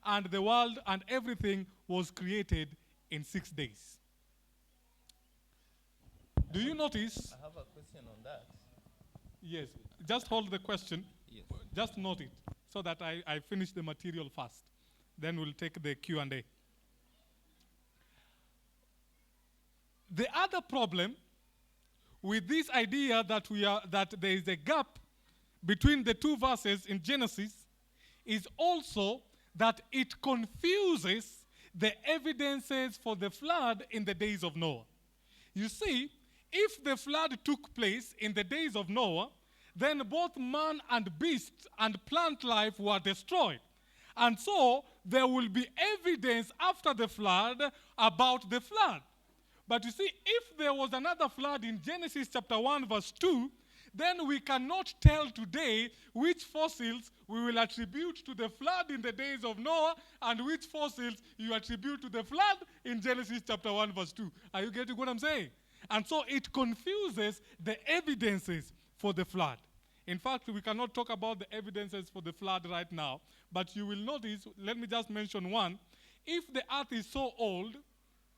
and the world and everything was created in 6 days. Do you notice? I have a question on that. Yes, just hold the question. Yes. Just note it so that I finish the material first. Then we'll take the Q&A. The other problem with this idea that there is a gap between the two verses in Genesis is also that it confuses the evidences for the flood in the days of Noah. You see, if the flood took place in the days of Noah, then both man and beast and plant life were destroyed. And so there will be evidence after the flood about the flood. But you see, if there was another flood in Genesis chapter 1 verse 2, then we cannot tell today which fossils we will attribute to the flood in the days of Noah and which fossils you attribute to the flood in Genesis chapter 1 verse 2. Are you getting what I'm saying? And so it confuses the evidences for the flood. In fact, we cannot talk about the evidences for the flood right now, but you will notice, let me just mention one. If the earth is so old,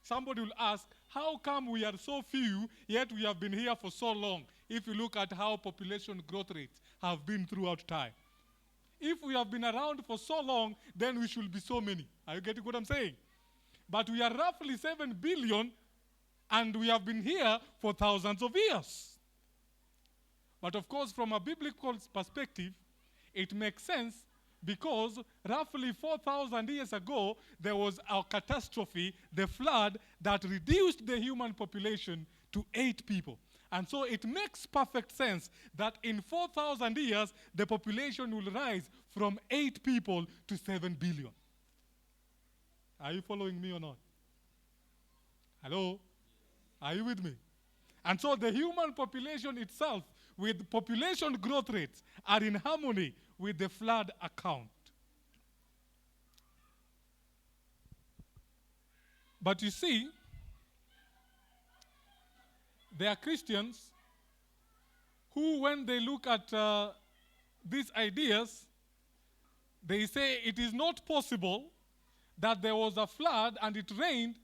somebody will ask, how come we are so few, yet we have been here for so long? If you look at how population growth rates have been throughout time. If we have been around for so long, then we should be so many. Are you getting what I'm saying? But we are roughly 7 billion, and we have been here for thousands of years. But of course, from a biblical perspective, it makes sense because roughly 4,000 years ago, there was a catastrophe, the flood, that reduced the human population to 8 people. And so it makes perfect sense that in 4,000 years, the population will rise from 8 people to 7 billion. Are you following me or not? Hello? Are you with me? And so the human population itself, with population growth rates, are in harmony with the flood account. But you see, there are Christians who, when they look at these ideas, they say it is not possible that there was a flood and it rained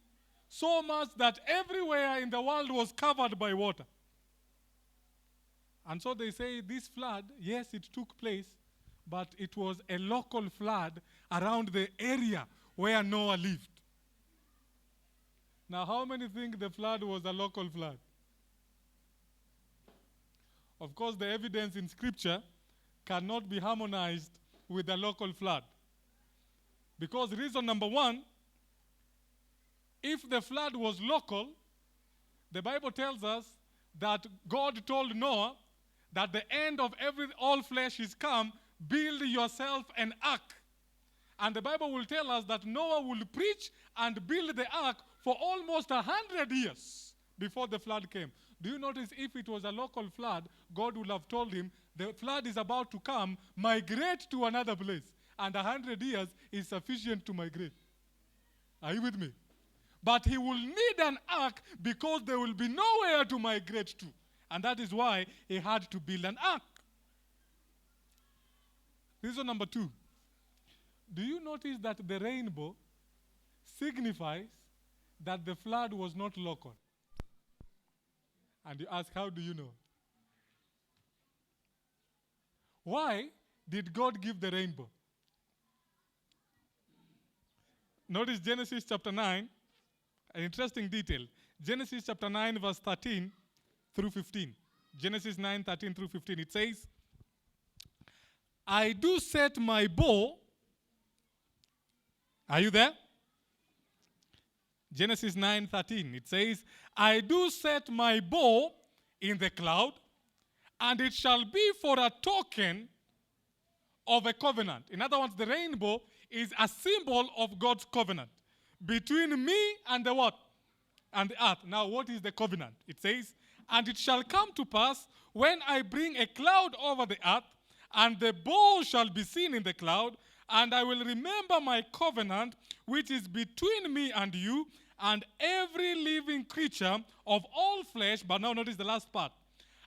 so much that everywhere in the world was covered by water. And so they say this flood, yes, it took place, but it was a local flood around the area where Noah lived. Now, how many think the flood was a local flood? Of course, the evidence in Scripture cannot be harmonized with the local flood. Because reason number one, if the flood was local, the Bible tells us that God told Noah that the end of all flesh is come, build yourself an ark. And the Bible will tell us that Noah will preach and build the ark for almost 100 years before the flood came. Do you notice if it was a local flood, God would have told him, the flood is about to come, migrate to another place. And 100 years is sufficient to migrate. Are you with me? But he will need an ark because there will be nowhere to migrate to. And that is why he had to build an ark. Reason number 2. Do you notice that the rainbow signifies that the flood was not local? And you ask, how do you know? Why did God give the rainbow? Notice Genesis chapter 9, an interesting detail. Genesis chapter 9 verse 13 through 15. Genesis 9, 13 through 15. It says, I do set my bow. Are you there? Genesis 9, 13. It says, I do set my bow in the cloud, and it shall be for a token of a covenant. In other words, the rainbow is a symbol of God's covenant between me and the what? And the earth. Now, what is the covenant? It says, and it shall come to pass when I bring a cloud over the earth, and the bow shall be seen in the cloud, and I will remember my covenant which is between me and you and every living creature of all flesh. But now notice the last part.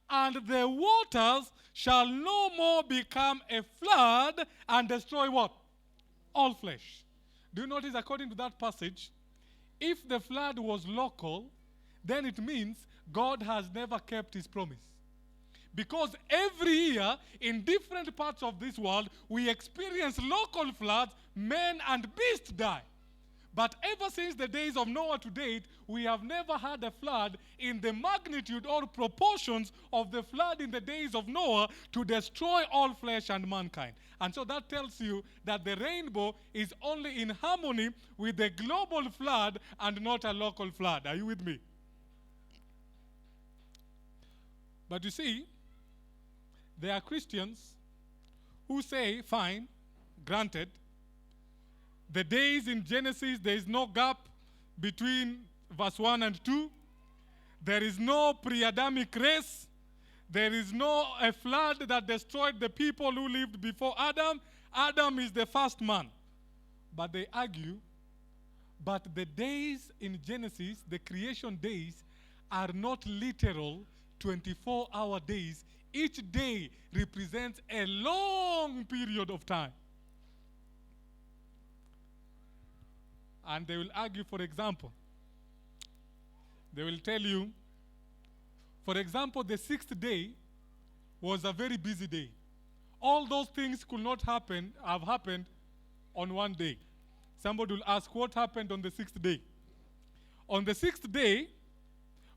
And the waters shall no more become a flood and destroy what? All flesh. Do you notice, according to that passage, if the flood was local, then it means God has never kept his promise. Because every year, in different parts of this world, we experience local floods, men and beasts die. But ever since the days of Noah to date, we have never had a flood in the magnitude or proportions of the flood in the days of Noah to destroy all flesh and mankind. And so that tells you that the rainbow is only in harmony with the global flood and not a local flood. Are you with me? But you see, there are Christians who say, fine, granted, the days in Genesis, there is no gap between verse 1 and 2. There is no pre-Adamic race. There is no a flood that destroyed the people who lived before Adam. Adam is the first man. But they argue, but the days in Genesis, the creation days, are not literal 24-hour days. Each day represents a long period of time. And they will argue, for example, they will tell you, for example, the sixth day was a very busy day. All those things could not have happened on one day. Somebody will ask, what happened on the sixth day? On the sixth day,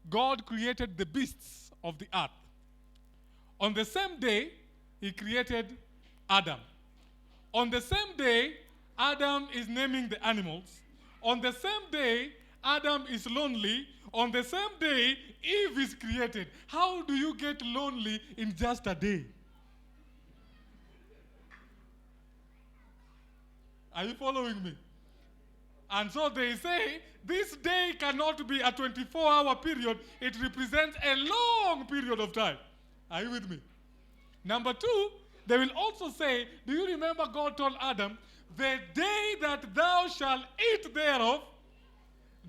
God created the beasts of the earth. On the same day, he created Adam. On the same day, Adam is naming the animals. On the same day, Adam is lonely. On the same day, Eve is created. How do you get lonely in just a day? Are you following me? And so they say, this day cannot be a 24-hour period. It represents a long period of time. Are you with me? Number two, they will also say, do you remember God told Adam, the day that thou shalt eat thereof,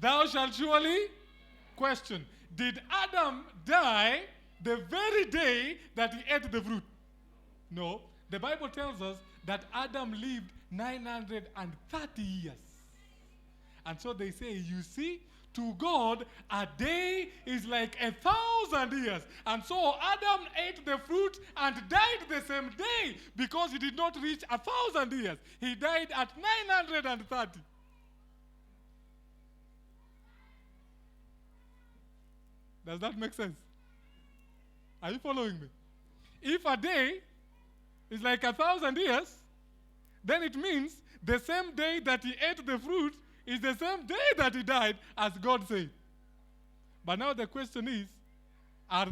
thou shalt surely question. Did Adam die the very day that he ate the fruit? No. The Bible tells us that Adam lived 930 years. And so they say, you see, to God, a day is like 1,000 years. And so Adam ate the fruit and died the same day because he did not reach 1,000 years. He died at 930. Does that make sense? Are you following me? If a day is like 1,000 years, then it means the same day that he ate the fruit is the same day that he died, as God said. But now the question is, are